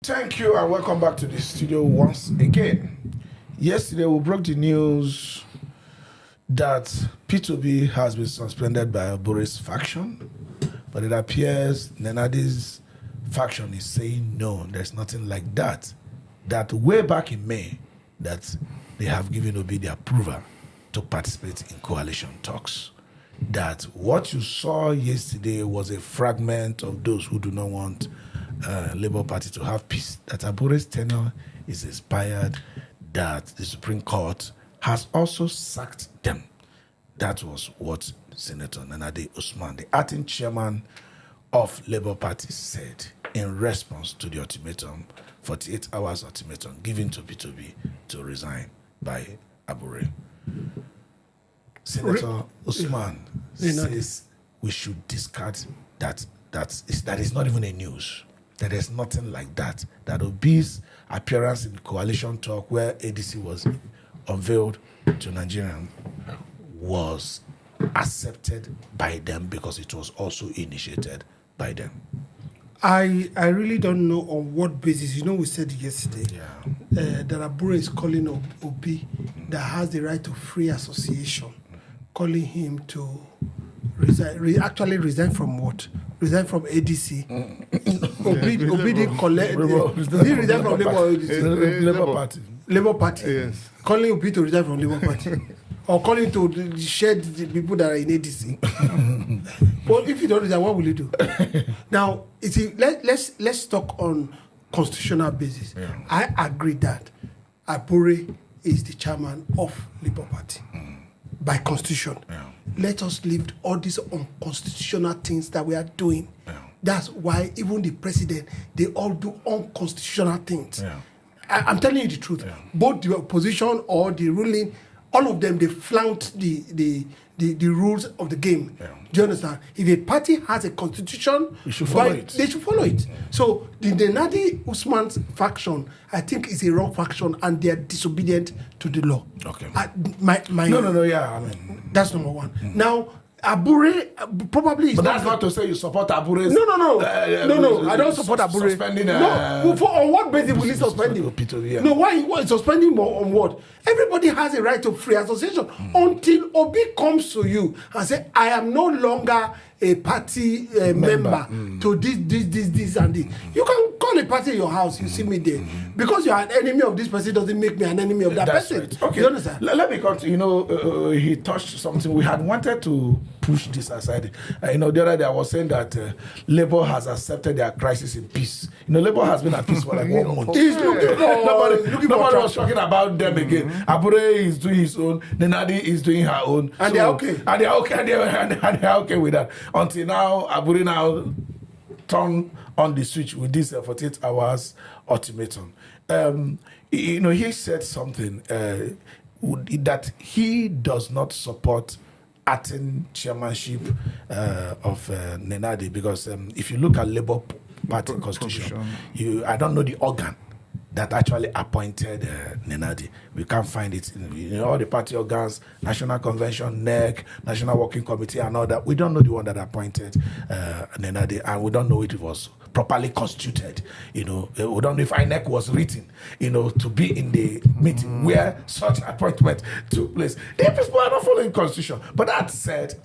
Thank you and welcome back to the studio once again. Yesterday we broke the news that Peter Obi has been suspended by Abure's faction, but it appears Nenadi's faction is saying no, there's nothing like that. That way back in May, that they have given Obi the approval to participate in coalition talks. That what you saw yesterday was a fragment of those who do not want Labour Party to have peace, that Abure's tenure is expired, that the Supreme Court has also sacked them. That was what Senator Nenadi Usman, the acting chairman of Labour Party, said in response to the ultimatum, 48 hours ultimatum given to Peter Obi to resign by Abure. Senator Usman says we should discard that. That is not even a news. That there's nothing like that. That Obi's appearance in the coalition talk where ADC was unveiled to Nigerians was accepted by them because it was also initiated by them. I really don't know on what basis. You know, we said yesterday that Abure is calling Obi that has the right to free association, calling him to resign. Actually, resign from what? Resign from ADC. Obi didn't collect. He resigned from Labour Party. Labour Party. Yes. Calling Obi to resign from Labour Party. Or calling to shed the people that are in ADC. But if you don't resign, what will you do? Now, let's talk on constitutional basis. Yeah. I agree that Abure is the chairman of Labour Party by constitution. Yeah. Let us leave all these unconstitutional things that we are doing. Yeah. That's why even the president, they all do unconstitutional things. Yeah. I'm telling you the truth. Yeah. Both the opposition or the ruling, all of them, they flount the rules of the game. Yeah. Do you understand? If a party has a constitution, You should follow it. they should follow it. So the Nenadi Usman's faction, I think, is a wrong faction and they are disobedient to the law. Okay. No. That's number one. Now, Abure probably is But that's not to say you support Abure's. No. I don't support Abure. Suspending. No. On what basis will he suspend him? Peter Obi, yeah. No. Why suspending him on what? Everybody has a right to free association until Obi comes to you and say, "I am no longer a party member to this and this." You can call a party in your house. You see me there because you are an enemy of this person doesn't make me an enemy of that That's person. right. Okay. You understand? Let me continue. He touched something. We had wanted to push this aside. The other day I was saying that Labour has accepted their crisis in peace. Labour has been at peace for like 1 month. He's looking for Nobody was talking about them again. Abure is doing his own. Nenadi is doing her own. And they're okay. And they're okay. And they're okay with that. Until now, Abure now turned on the switch with this 48 hours ultimatum. He said something that he does not support acting chairmanship of Nenadi because if you look at Labour Party constitution, I don't know the organ that actually appointed Nenadi. We can't find it in all the party organs, National Convention, NEC, National Working Committee and all that. We don't know the one that appointed Nenadi, and we don't know if it was properly constituted. We don't know if INEC was written, to be in the meeting where such appointment took place. The people are not following constitution. But that said,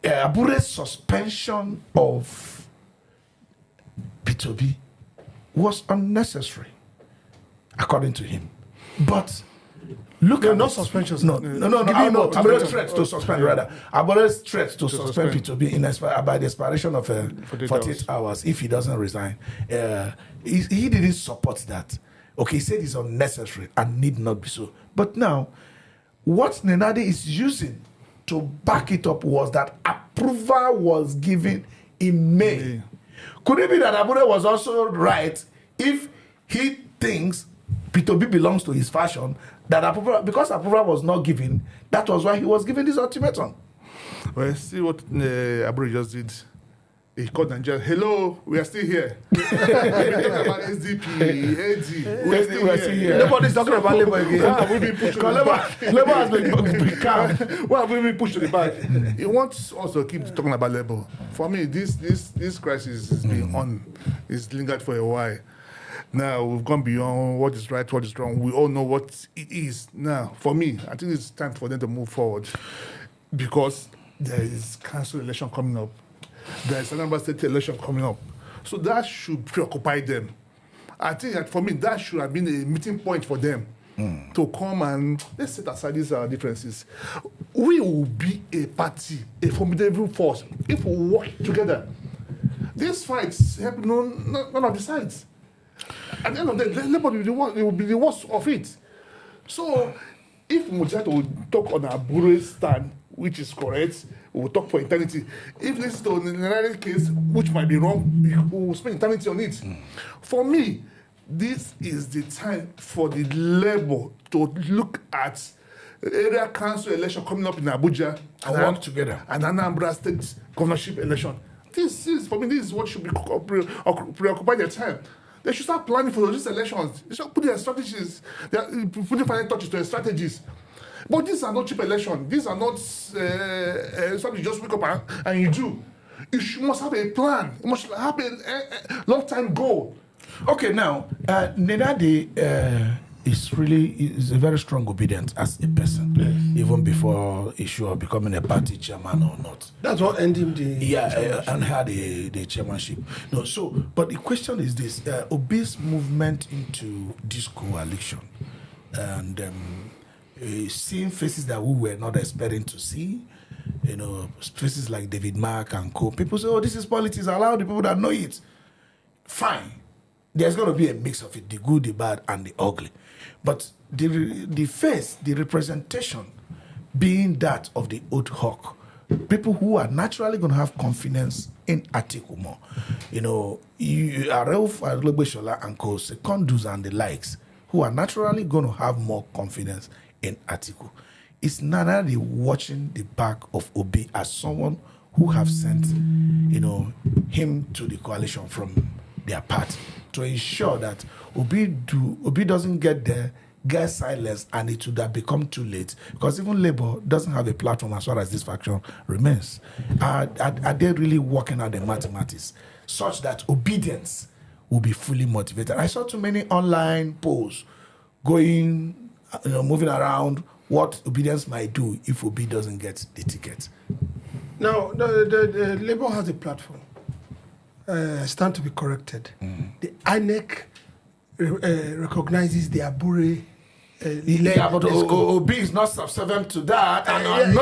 Abure's suspension of Peter Obi was unnecessary, according to him. But look at not suspensions. No. Abure's threat to suspend rather. Abure's threat to suspend Peter Obi by the expiration of 48 hours if he doesn't resign. He didn't support that. Okay, he said it's unnecessary and need not be so. But now, what Nenadi is using to back it up was that approval was given in May. Could it be that Abure was also right if he thinks Peter Obi belongs to his faction, that approval, because approval was not given, that was why he was given this ultimatum? Well, see what Abure just did He called Nigeria. Hello, we are still here. We're talking about SDP, AD. We are still here. Nobody's talking about Labour again. Why have we been pushed to the back? Labour has been calm. Why have we been pushed to the back? He wants us to keep talking about Labour. For me, this crisis has been on. It's lingered for a while. Now we've gone beyond what is right, what is wrong. We all know what it is. Now, for me, I think it's time for them to move forward because there is council election coming up. There is another state election coming up. So that should preoccupy them. I think that for me, that should have been a meeting point for them to come and let's set aside these differences. We will be a party, a formidable force, if we work together. These fights help none of the sides. At the end of the day, Labour will be the worst of it. So, if Mujato will talk on Abure stand, which is correct, we will talk for eternity. If this is the Nenadi case, which might be wrong, we will spend eternity on it. For me, this is the time for the Labour to look at area council election coming up in Abuja and work together. And Anambra State governorship election. This is, for me, this is what should be preoccupy their time. They should start planning for these elections. They should put their strategies, put the final touches to their strategies. But these are not cheap elections. These are not something you just wake up and you do. You must have a plan. You must have a long-time goal. Okay, now, Nenadi is a very strong Obidient as a person, even before issue of becoming a party chairman or not. That's what ended the and had the chairmanship. No, so but the question is this: Obi's movement into this coalition and seeing faces that we were not expecting to see. Faces like David Mark and co. People say, "Oh, this is politics." Allow the people that know it. Fine. There's going to be a mix of it, the good, the bad, and the ugly. But the face, the representation being that of the old hawk, people who are naturally going to have confidence in Atiku more. Aref Alogbeshola and co, Secondus and the likes, who are naturally going to have more confidence in Atiku. It's Nenadi watching the back of Obi as someone who have sent, him to the coalition from their party to ensure that Obi doesn't get there, get silenced, and it would have become too late. Because even Labour doesn't have a platform as far as this faction remains. Are they really working out the mathematics such that obedience will be fully motivated? I saw too many online polls going, moving around what obedience might do if Obi doesn't get the ticket. Now, the Labour has a platform. Stand to be corrected. The INEC recognizes the Abure but Obi is not subservient to that. And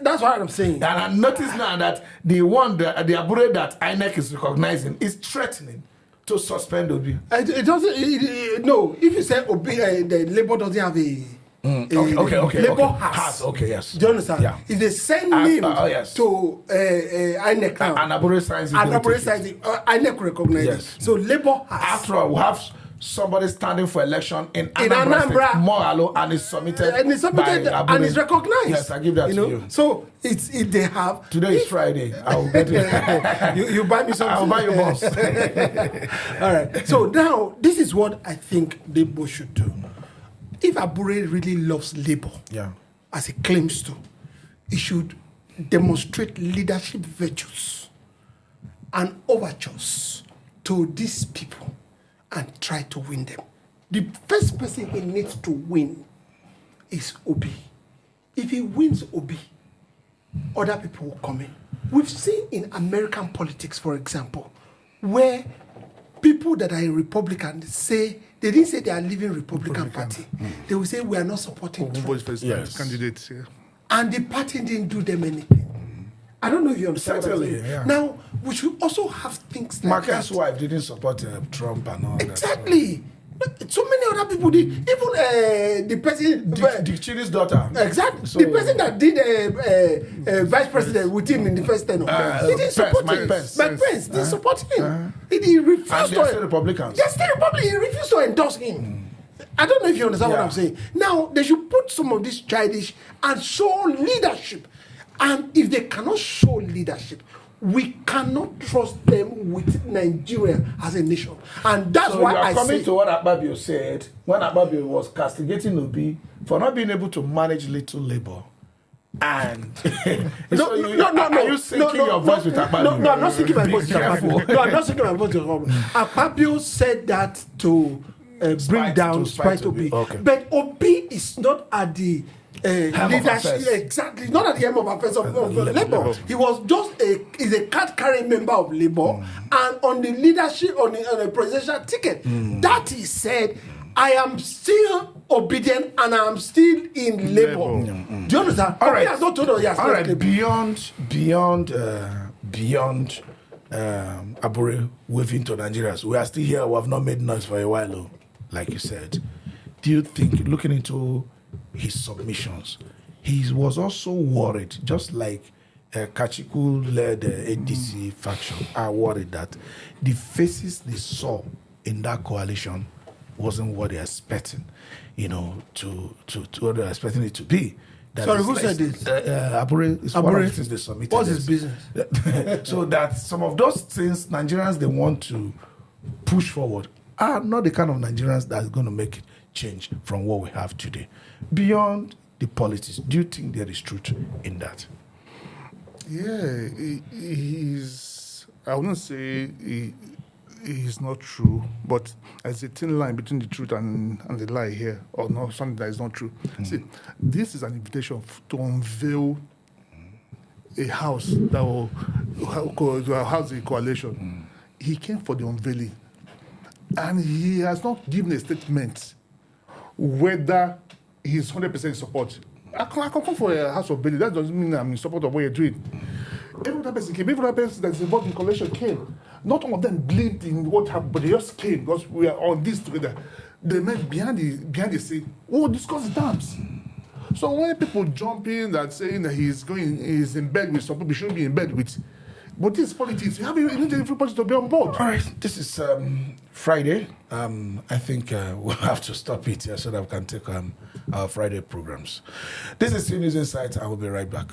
that's what I'm saying. And I notice now that the Abure that INEC is recognizing is threatening to suspend Obi. It doesn't. No, if you say Obi, the Labour doesn't have a. Okay. Labour has. Okay, yes. Do you understand? Yeah. If they send him to INEC now, and Abure signs it. And Abure signs it, INEC recognizes yes. it. So Labour has. After all, we have somebody standing for election in Anambra State, Moralo, and it's submitted and it's recognized. Yes, I give that to you. So if they have. Today is Friday. I will get it. you buy me something. I will buy you boss. All right. So now this is what I think Labour should do. If Abure really loves Labour, as he claims to, he should demonstrate leadership virtues and overtures to these people and try to win them. The first person he needs to win is Obi. If he wins Obi, other people will come in. We've seen in American politics, for example, where people that are Republican say, they didn't say they are leaving Republican Party. They will say, we are not supporting Trump. Candidates, yeah. And the party didn't do them anything. I don't know if you understand what I'm saying. Yeah. Now, we should also have things like Marcus' that. wife didn't support Trump and all Exactly. That. So many other people did. Even the person... Dick Cheney's daughter. Exactly. So, the person that did vice president with him in the first term, he didn't support him. Mike Pence didn't support him. He refused and they're still Republicans. They're still Republicans. He refused to endorse him. I don't know if you understand what I'm saying. Now, they should put some of this childish and show leadership. And if they cannot show leadership, we cannot trust them with Nigeria as a nation. And that's So why you are I coming say... to what Abure said when Abure was castigating Obi for not being able to manage little labor. And No, are you sinking your voice with Abure? No, I'm not sinking my voice with careful. Akpabio. No, I'm not sinking my voice with Akpabio. Akpabio said that to bring down Spite Obi. Okay. But Obi is not at the leadership, exactly, not at the helm of affairs of Labour. He was just he's a card-carrying member of Labour, and on the leadership, on a presidential ticket, that he said, I am still obedient and I am still in Labour. Do you understand? All right. Obi has not told us he has All left right. Labour. Beyond Abure waving to Nigerians, we are still here. We have not made noise for a while, though, like you said. Do you think, looking into his submissions, he was also worried, just like Kachiku-led ADC faction are worried that the faces they saw in that coalition wasn't what they're expecting, to what they're expecting it to be. Sorry, who said this? Abure is one of the things they submitted. What's his business? So that some of those things Nigerians they want to push forward are not the kind of Nigerians that's going to make it change from what we have today. Beyond the politics, do you think there is truth in that? Yeah, he's. I wouldn't say he's not true, but there's a thin line between the truth and the lie here, or not something that is not true. See, this is an invitation to unveil a house that will house the coalition. He came for the unveiling, and he has not given a statement whether he's 100% in support. I can come for a house of Bailey. That doesn't mean I'm in support of what you're doing. Every other person came. Every other person that's involved in coalition came. Not all of them believed in what happened, but they just came because we are on this together. They met behind the scene. Oh, discuss the terms. So when people jump in that saying that he's in bed with some people he shouldn't be in bed with, but this is politics. You need everybody to be on board. All right, this is Friday. I think we'll have to stop it here so that we can take our Friday programs. This is News Insight. I will be right back.